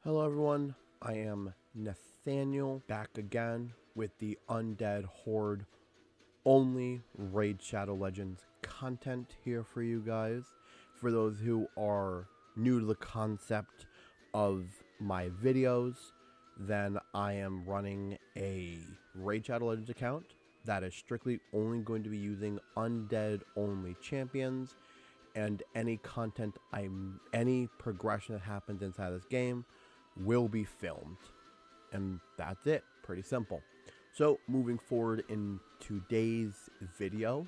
Hello everyone, I am Nathaniel back again with the Undead Horde only Raid Shadow Legends content here for you guys. For those who are new to the concept of my videos, then I am running a Raid Shadow Legends account that is strictly only going to be using Undead only champions, and any any progression that happens inside this game will be filmed. And that's it. Pretty simple. So moving forward in today's video,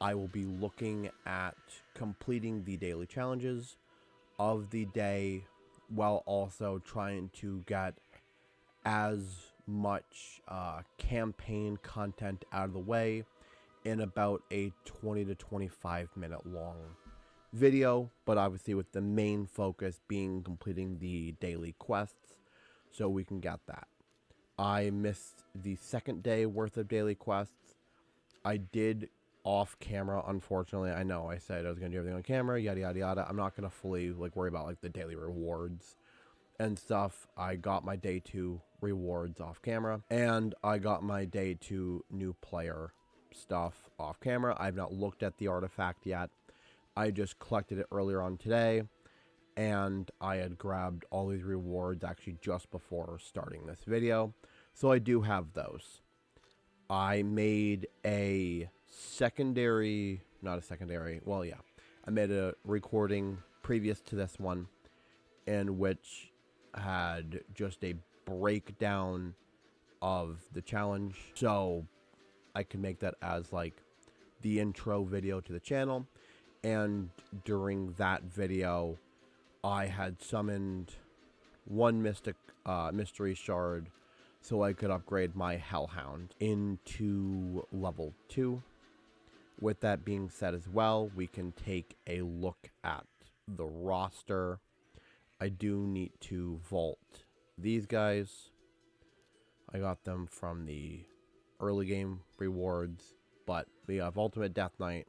I will be looking at completing the daily challenges of the day while also trying to get as much campaign content out of the way in about a 20 to 25 minute long video, but obviously with the main focus being completing the daily quests so we can get that. I missed the second day worth of daily quests. I did off camera, unfortunately. I know I said I was going to do everything on camera, yada yada yada. I'm not going to fully worry about the daily rewards and stuff. I got my day 2 rewards off camera, and I got my day 2 new player stuff off camera. I've not looked at the artifact yet. I just collected it earlier on today, and I had grabbed all these rewards actually just before starting this video. So I do have those. I made a secondary, not a secondary, well, yeah. I made a recording previous to this one in which had just a breakdown of the challenge. So I could make that as the intro video to the channel. And during that video, I had summoned one mystery shard so I could upgrade my Hellhound into level 2. With that being said as well, we can take a look at the roster. I do need to vault these guys. I got them from the early game rewards, but we have Ultimate Death Knight.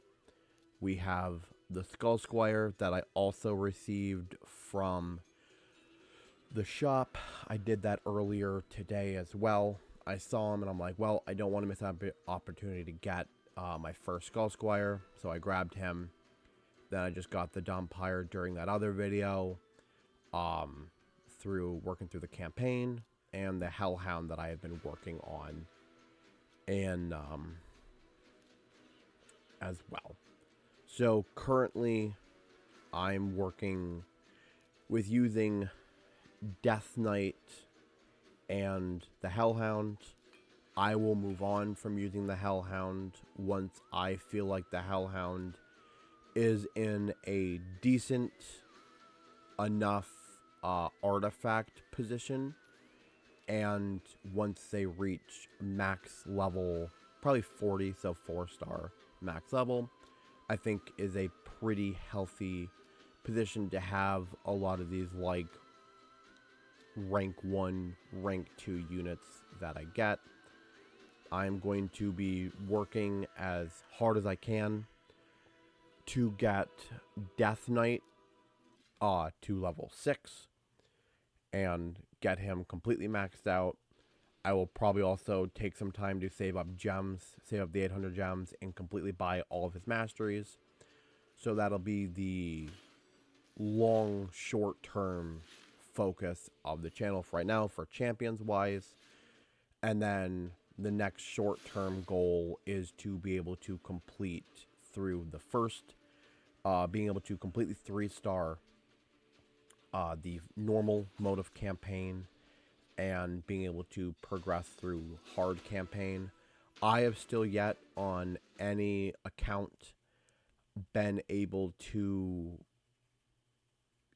We have the Skull Squire that I also received from the shop. I did that earlier today as well. I saw him and I'm like, well, I don't want to miss that opportunity to get my first Skull Squire, so I grabbed him. Then I just got the Dumpire during that other video, through working through the campaign, and the Hellhound that I have been working on, and as well. So currently, I'm working with using Death Knight and the Hellhound. I will move on from using the Hellhound once I feel like the Hellhound is in a decent enough artifact position, and once they reach max level, probably 40, so 4-star max level, I think is a pretty healthy position to have a lot of these rank 1, rank 2 units that I get. I'm going to be working as hard as I can to get Death Knight to level 6 and get him completely maxed out. I will probably also take some time to save up gems, save up the 800 gems, and completely buy all of his masteries. So that'll be the long, short-term focus of the channel for right now for champions-wise. And then the next short-term goal is to be able to complete through the first, being able to completely 3-star the normal mode of campaign, and being able to progress through hard campaign. I have still yet on any account been able to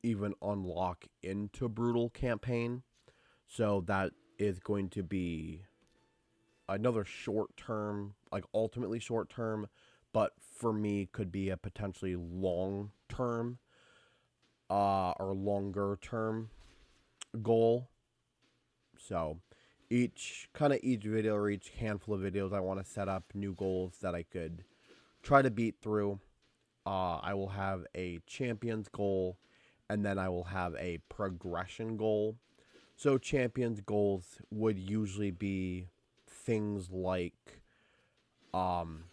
even unlock into brutal campaign. So that is going to be another short term, ultimately short term, but for me could be a potentially long term or longer term goal. So each video or each handful of videos, I want to set up new goals that I could try to beat through. I will have a champions goal, and then I will have a progression goal So champions' goals would usually be things like um,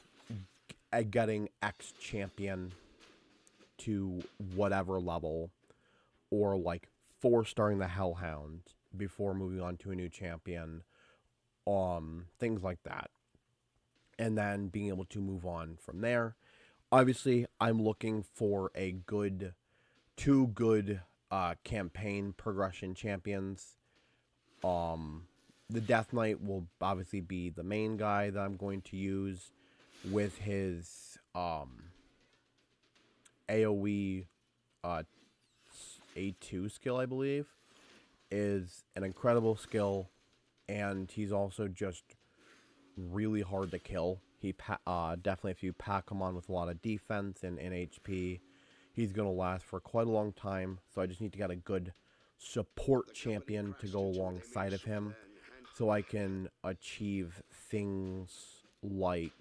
getting X champion to whatever level, or like 4-starring the Hellhound before moving on to a new champion, things like that. And then being able to move on from there. Obviously, I'm looking for two good campaign progression champions. The Death Knight will obviously be the main guy that I'm going to use with his AoE uh, A2 skill, I believe, is an incredible skill, and he's also just really hard to kill. Definitely, if you pack him on with a lot of defense and HP, he's going to last for quite a long time. So I just need to get a good support champion to go alongside of him, so I can achieve things like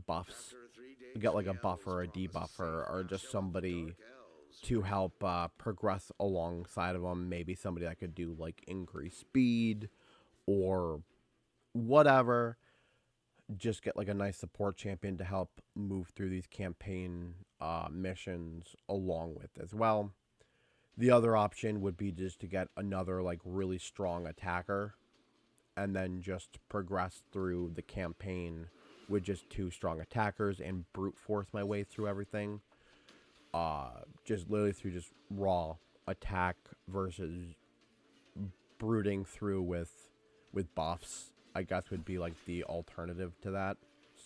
buffs. Get like a buffer, a debuffer, or just somebody to help progress alongside of them. Maybe somebody that could do like increased speed or whatever. Just get like a nice support champion to help move through these campaign missions along with as well. The other option would be just to get another like really strong attacker and then just progress through the campaign with just 2 strong attackers and brute force my way through everything. Just literally through just raw attack versus brooding through with buffs, I guess, would be like the alternative to that.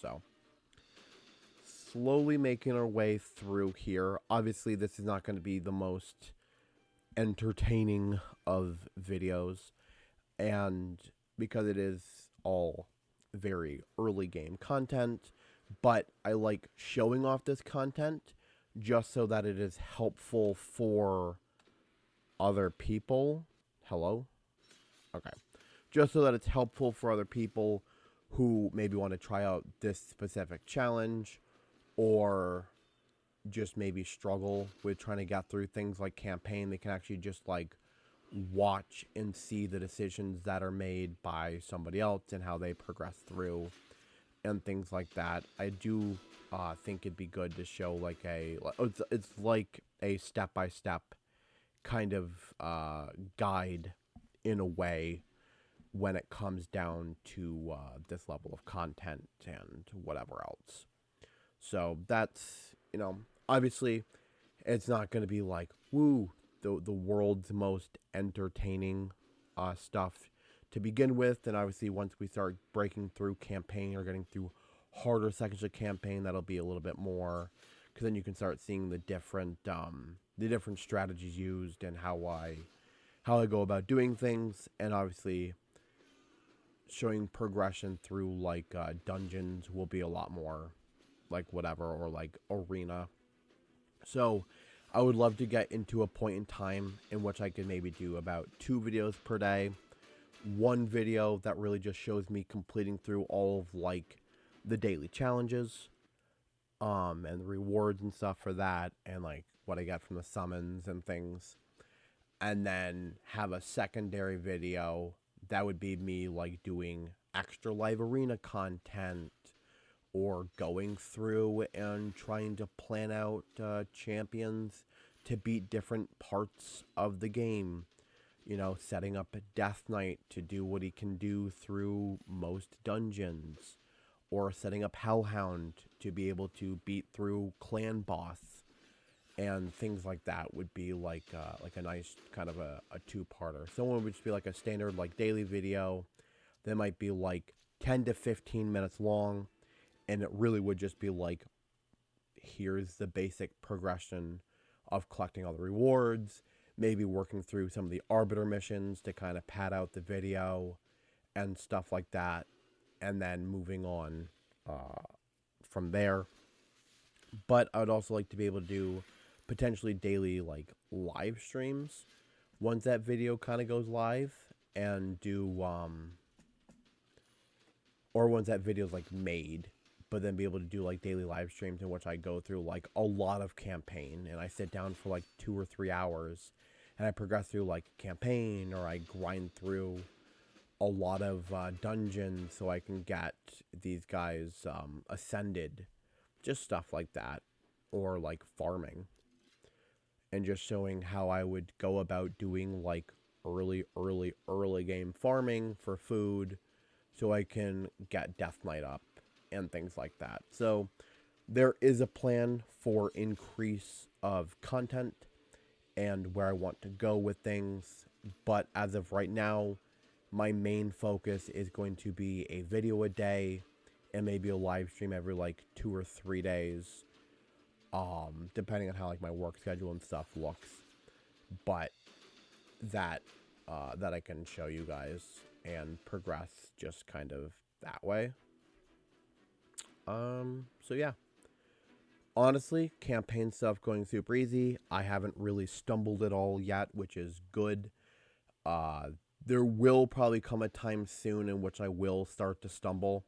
So slowly making our way through here. Obviously, this is not going to be the most entertaining of videos, and because it is all very early game content, but I like showing off this content just so that it is helpful for other people. Hello? Okay. Just so that it's helpful for other people who maybe want to try out this specific challenge, or just maybe struggle with trying to get through things like campaign. They can actually just like watch and see the decisions that are made by somebody else and how they progress through and things like that. I do think it'd be good to show like it's like a step-by-step kind of guide in a way when it comes down to this level of content and whatever else. So that's, obviously it's not going to be like, woo, the world's most entertaining stuff to begin with. And obviously once we start breaking through campaign or getting through harder sections of campaign, that'll be a little bit more, because then you can start seeing the different strategies used and how I go about doing things, and obviously showing progression through like dungeons will be a lot more like whatever, or like arena. So I would love to get into a point in time in which I could maybe do about 2 videos per day. One video that really just shows me completing through all of like the daily challenges, and the rewards and stuff for that, and like what I get from the summons and things. And then have a secondary video that would be me like doing extra live arena content, or going through and trying to plan out champions to beat different parts of the game. Setting up a Death Knight to do what he can do through most dungeons, or setting up Hellhound to be able to beat through clan boss, and things like that would be like a nice kind of a 2-parter. Someone would just be like a standard like daily video that might be like 10 to 15 minutes long, and it really would just be like, here's the basic progression of collecting all the rewards, maybe working through some of the arbiter missions to kind of pad out the video and stuff like that, and then moving on from there. But I would also like to be able to do potentially daily like live streams once that video kind of goes live, and do or once that video is like made, but then be able to do like daily live streams in which I go through like a lot of campaign, and I sit down for like 2 or 3 hours and I progress through like campaign, or I grind through a lot of dungeons so I can get these guys ascended, just stuff like that, or like farming, and just showing how I would go about doing like early game farming for food so I can get Death Knight up and things like that. So there is a plan for increase of content and where I want to go with things, but as of right now, my main focus is going to be a video a day and maybe a live stream every like 2 or 3 days, depending on how like my work schedule and stuff looks. But that that I can show you guys and progress just kind of that way. So yeah. Honestly, campaign stuff going super easy. I haven't really stumbled at all yet, which is good. There will probably come a time soon in which I will start to stumble.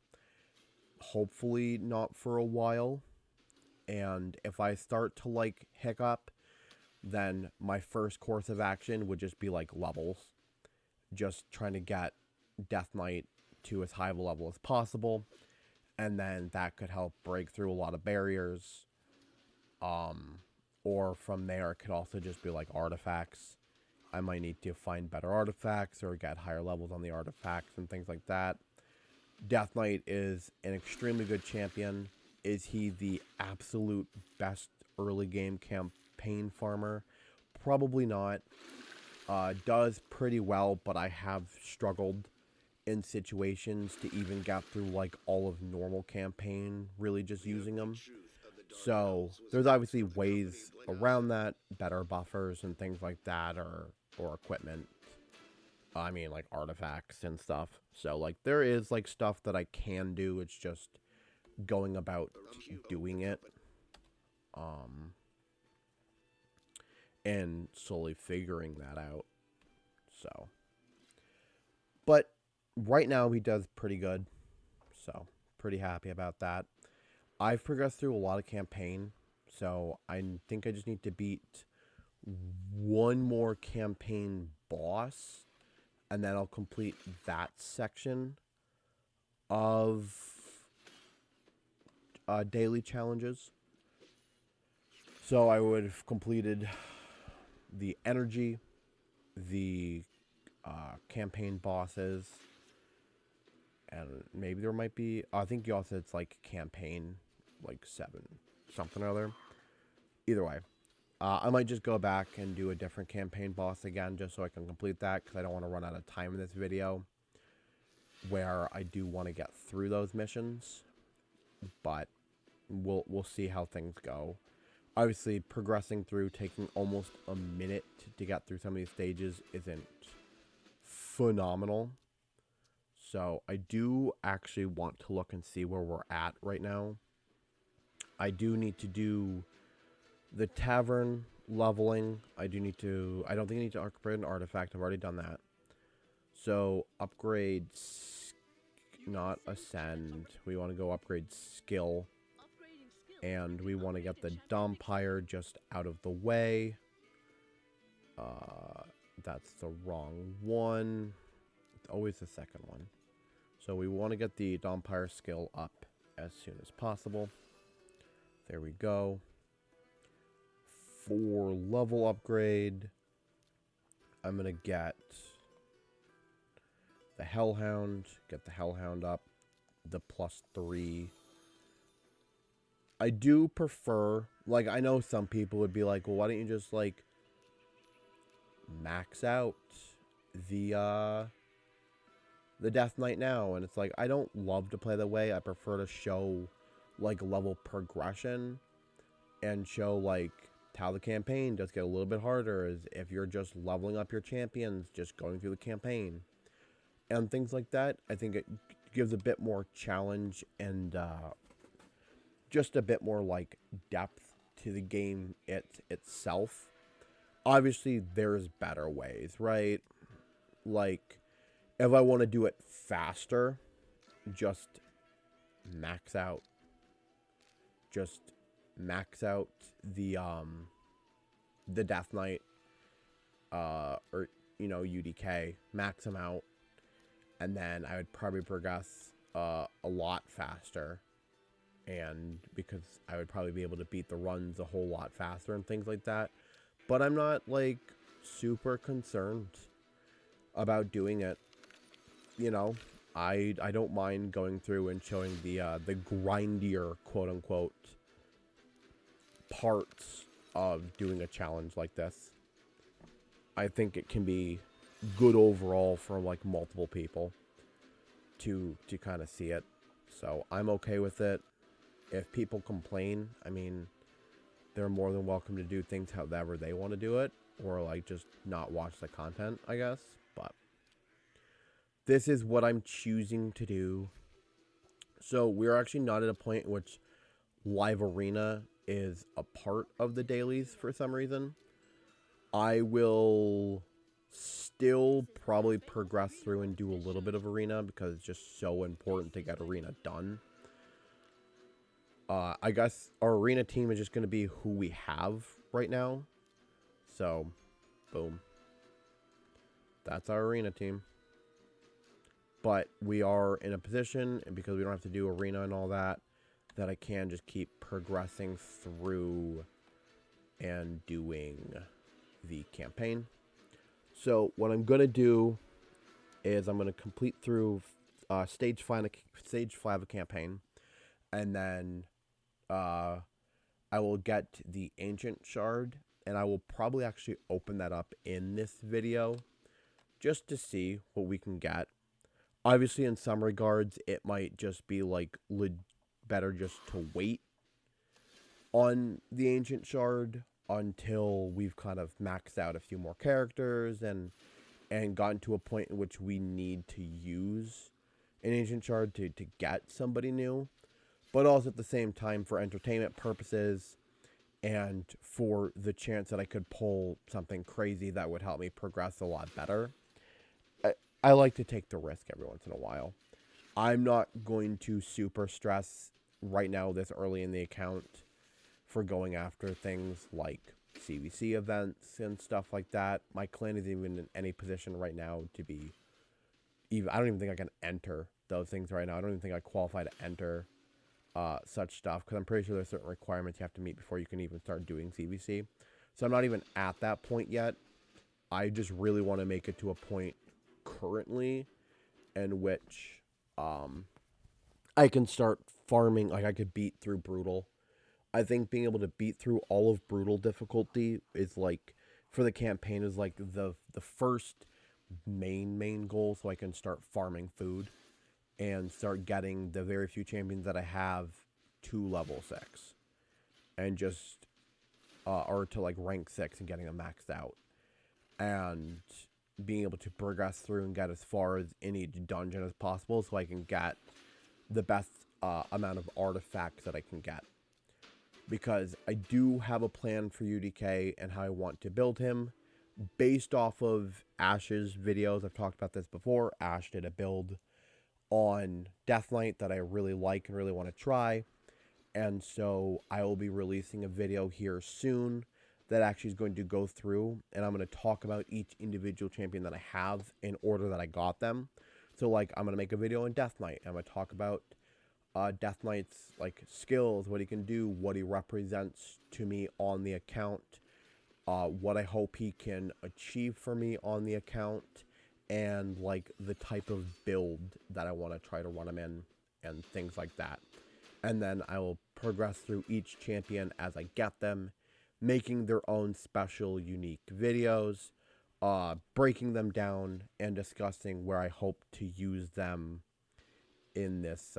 Hopefully not for a while. And if I start to like hiccup, then my first course of action would just be like levels. Just trying to get Death Knight to as high of a level as possible. And then that could help break through a lot of barriers. Or from there, it could also just be like artifacts. I might need to find better artifacts or get higher levels on the artifacts and things like that. Death Knight is an extremely good champion. Is he the absolute best early game campaign farmer? Probably not. Does pretty well, but I have struggled in situations to even get through like all of normal campaign, really just using them. So there's obviously ways around that, better buffers and things like that, or equipment. I mean, like artifacts and stuff. So like there is like stuff that I can do. It's just going about doing it, and slowly figuring that out. So, but right now he does pretty good. So pretty happy about that. I've progressed through a lot of campaign, so I think I just need to beat one more campaign boss, and then I'll complete that section of daily challenges. So I would have completed the energy, the campaign bosses, and maybe there might be, I think you also, it's like campaign, like 7, something or other. Either way, I might just go back and do a different campaign boss again, just so I can complete that, because I don't want to run out of time in this video, where I do want to get through those missions, but we'll see how things go. Obviously, progressing through, taking almost a minute to get through some of these stages isn't phenomenal. So I do actually want to look and see where we're at right now. I do need to do the tavern leveling. I don't think I need to upgrade an artifact. I've already done that. So upgrade, not ascend. We want to go upgrade skill. And we want to get the Dumpire just out of the way. That's the wrong one. It's always the second one. So we want to get the Dumpire skill up as soon as possible. There we go. For level upgrade, I'm going to get the Hellhound. Get the Hellhound up. The +3. I do prefer, like, I know some people would be like, well, why don't you just, like, max out the Death Knight now? And it's like, I don't love to play that way. I prefer to show, like, level progression and show, like, how the campaign does get a little bit harder, is if you're just leveling up your champions, just going through the campaign and things like that. I think it gives a bit more challenge and just a bit more like depth to the game itself. Obviously, there's better ways, right? Like, if I want to do it faster, just max out just max out the Death Knight, or, you know, UDK, max them out, and then I would probably progress a lot faster, and because I would probably be able to beat the runs a whole lot faster and things like that. But I'm not, like, super concerned about doing it. You know, I don't mind going through and showing the grindier, quote unquote, parts of doing a challenge like this. I think it can be good overall for like multiple people to kind of see it. So I'm okay with it. If people complain, I mean, they're more than welcome to do things however they want to do it, or like just not watch the content, I guess. But this is what I'm choosing to do. So we're actually not at a point in which live arena is a part of the dailies for some reason. I will still probably progress through and do a little bit of arena because it's just so important to get arena done. I guess our arena team is just going to be who we have right now. So, boom. That's our arena team. But we are in a position, and because we don't have to do arena and all that, that I can just keep progressing through and doing the campaign. So what I'm going to do is I'm going to complete through stage 5 of campaign, and then I will get the ancient shard, and I will probably actually open that up in this video just to see what we can get. Obviously, in some regards, it might just be like better just to wait on the ancient shard until we've kind of maxed out a few more characters and gotten to a point in which we need to use an ancient shard to get somebody new, but also at the same time for entertainment purposes and for the chance that I could pull something crazy that would help me progress a lot better. I like to take the risk every once in a while. I'm not going to super stress right now this early in the account for going after things like CVC events and stuff like that. My clan isn't even in any position right now to be I don't even think I can enter those things right now. I don't even think I qualify to enter such stuff because I'm pretty sure there's certain requirements you have to meet before you can even start doing CVC. So I'm not even at that point yet. I just really want to make it to a point currently in which I can start farming. Like I could beat through Brutal. I think being able to beat through all of Brutal difficulty is like, for the campaign, is like the first main goal, so I can start farming food and start getting the very few champions that I have to level 6 and just or to like rank 6 and getting them maxed out and being able to progress through and get as far as in each dungeon as possible so I can get the best amount of artifacts that I can get. Because I do have a plan for UDK and how I want to build him based off of Ash's videos. I've talked about this before. Ash did a build on Death Knight that I really like and really want to try. And so I will be releasing a video here soon that actually is going to go through and I'm going to talk about each individual champion that I have in order that I got them. So like I'm going to make a video on Death Knight. I'm going to talk about Death Knight's like skills, what he can do, what he represents to me on the account, what I hope he can achieve for me on the account, and like the type of build that I want to try to run him in and things like that. And then I will progress through each champion as I get them, making their own special, unique videos, breaking them down and discussing where I hope to use them in this,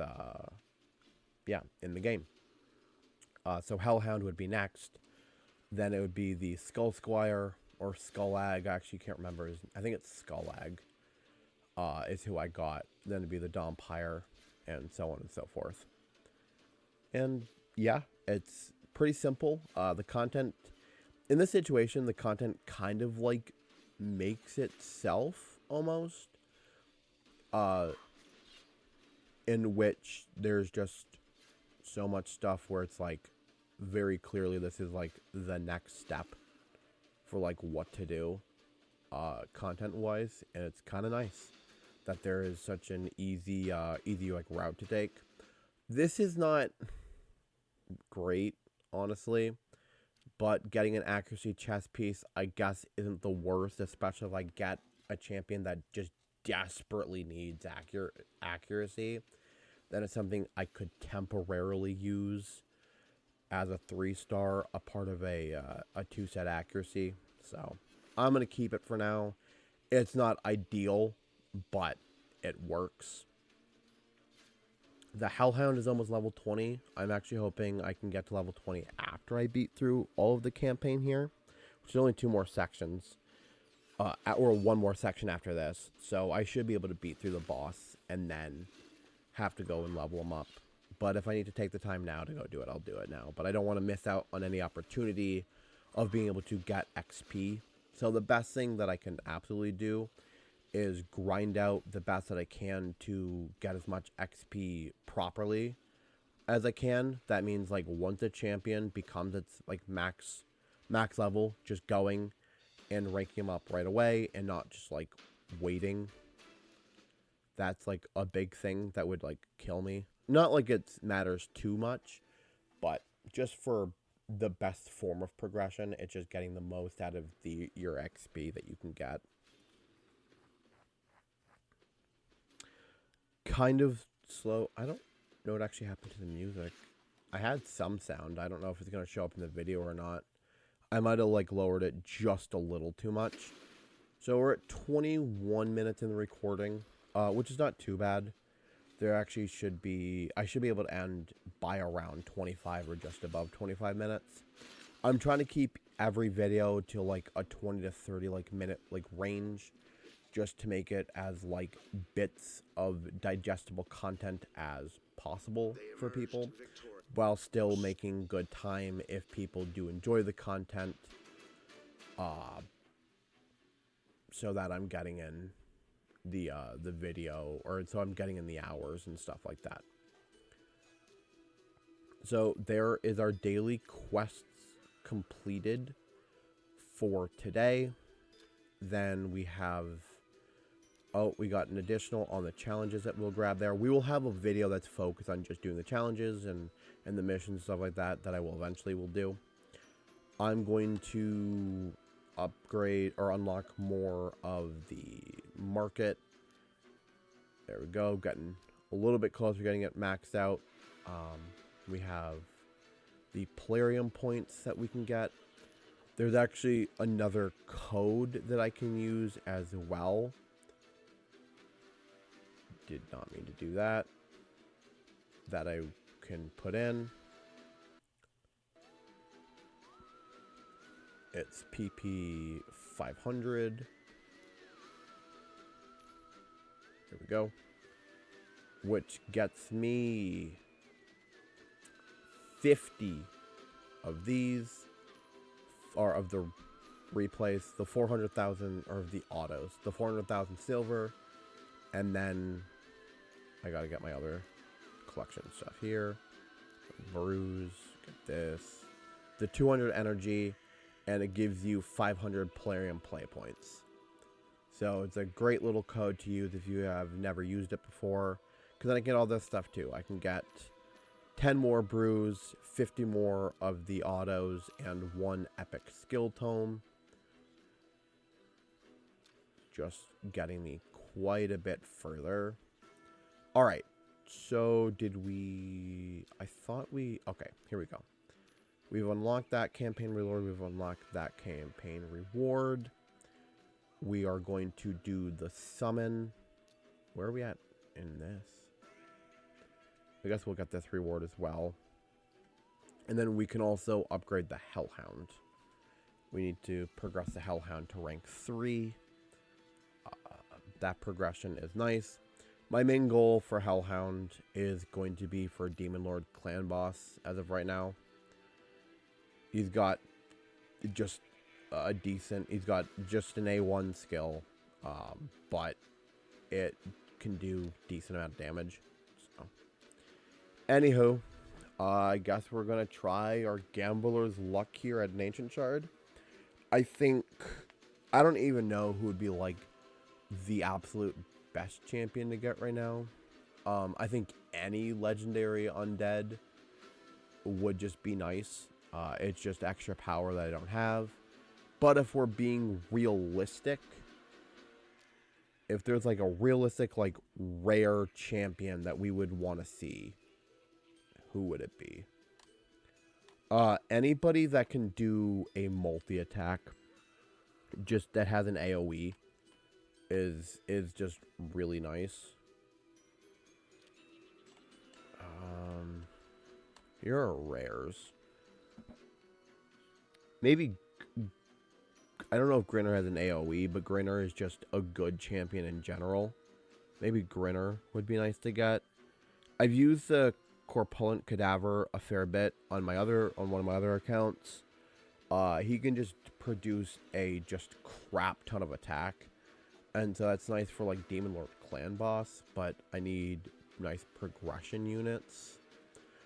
in the game. So Hellhound would be next. Then it would be the Skull Squire or Skullag. I actually can't remember. I think it's Skullag is who I got. Then it'd be the Dompire and so on and so forth. And yeah, it's pretty simple. The content in this situation, the content kind of like makes itself almost. In which there's just so much stuff where it's like very clearly this is like the next step for like what to do content wise, and it's kind of nice that there is such an easy like route to take. This is not great, honestly, but getting an accuracy chess piece, I guess, isn't the worst, especially if I get a champion that just desperately needs accuracy. Then it's something I could temporarily use as a 3-star, a part of a 2-set accuracy. So I'm going to keep it for now. It's not ideal, but it works. The Hellhound is almost level 20. I'm actually hoping I can get to level 20 after I beat through all of the campaign here, which is only 2 more sections, or 1 more section after this. So I should be able to beat through the boss and then have to go and level them up. But if I need to take the time now to go do it, I'll do it now. But I don't want to miss out on any opportunity of being able to get XP. So the best thing that I can absolutely do is grind out the best that I can to get as much XP properly as I can. That means like once a champion becomes its like max level, just going and ranking him up right away and not just like waiting. That's like a big thing that would like kill me. Not like it matters too much, but just for the best form of progression, it's just getting the most out of your XP that you can get. Kind of slow. I don't know what actually happened to the music. I had some sound. I don't know if it's going to show up in the video or not. I might have like lowered it just a little too much. So we're at 21 minutes in the recording, which is not too bad. There actually should be, I should be able to end by around 25 or just above 25 minutes. I'm trying to keep every video to like a 20 to 30 like minute like range, just to make it as like bits of digestible content as possible for people, while still making good time if people do enjoy the content, so that I'm getting in the video, or so I'm getting in the hours and stuff like that. So there is our daily quests completed for today. Then we have, oh, we got an additional on the challenges that we'll grab there. We will have a video that's focused on just doing the challenges and the missions, stuff like that I will eventually do. I'm going to upgrade or unlock more of the market. There we go. Getting a little bit closer, getting it maxed out. We have the Plarium points that we can get. There's actually another code that I can use as well. Did not mean to do that. That I can put in. It's PP 500. There we go. Which gets me 50 of these, or of the replays, the 400,000, or the autos, the 400,000 silver, and then I gotta get my other collection stuff here. Brews, get this, the 200 energy, and it gives you 500 Plarium play points. So it's a great little code to use if you have never used it before, because then I get all this stuff too. I can get 10 more brews, 50 more of the autos, and 1 epic skill tome. Just getting me quite a bit further. Alright, so did we... I thought we... Okay, here we go. We've unlocked that campaign reward. We've unlocked that campaign reward. We are going to do the summon. Where are we at in this? I guess we'll get this reward as well. And then we can also upgrade the Hellhound. We need to progress the Hellhound to rank 3. That progression is nice. My main goal for Hellhound is going to be for Demon Lord Clan Boss as of right now. He's got just a decent, he's got just an A1 skill, but it can do decent amount of damage. So, anywho, I guess we're gonna try our gambler's luck here at an Ancient Shard. I think, I don't even know who would be like the absolute best champion to get right now. I think any legendary undead would just be nice. It's just extra power that I don't have. But if we're being realistic, if there's like a realistic, like rare champion that we would want to see, who would it be? Anybody that can do a multi-attack, just that has an AoE, is just really nice. Here are rares. Maybe, I don't know if Grinner has an AoE, but Grinner is just a good champion in general. Maybe Grinner would be nice to get. I've used the Corpulent Cadaver a fair bit on one of my other accounts. He can just produce a just crap ton of attack, and so that's nice for like Demon Lord Clan Boss. But I need nice progression units.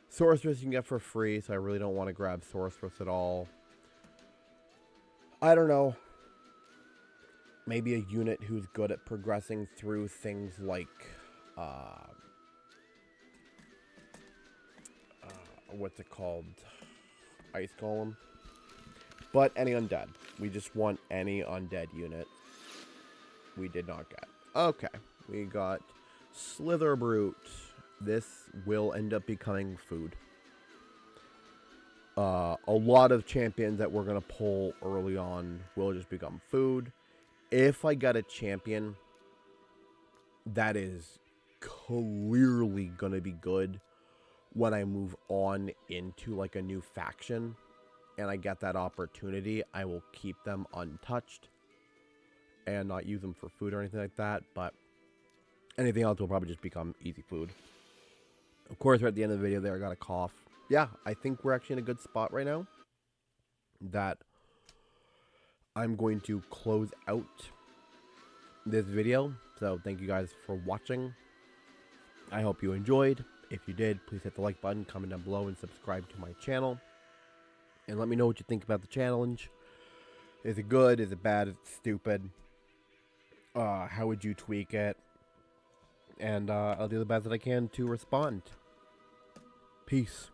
Sorceress you can get for free, so I really don't want to grab Sorceress at all. I don't know. Maybe a unit who's good at progressing through things like what's it called? Ice Golem. But any undead. We just want any undead unit. We did not get. Okay. We got Slither Brute. This will end up becoming food. A lot of champions that we're going to pull early on will just become food. If I get a champion that is clearly going to be good when I move on into like a new faction and I get that opportunity, I will keep them untouched and not use them for food or anything like that. But anything else will probably just become easy food. Of course, right at the end of the video there, I got a cough. Yeah, I think we're actually in a good spot right now that I'm going to close out this video. So thank you guys for watching. I hope you enjoyed. If you did, please hit the like button, comment down below, and subscribe to my channel. And let me know what you think about the challenge. Is it good? Is it bad? Is it stupid? How would you tweak it? And I'll do the best that I can to respond. Peace.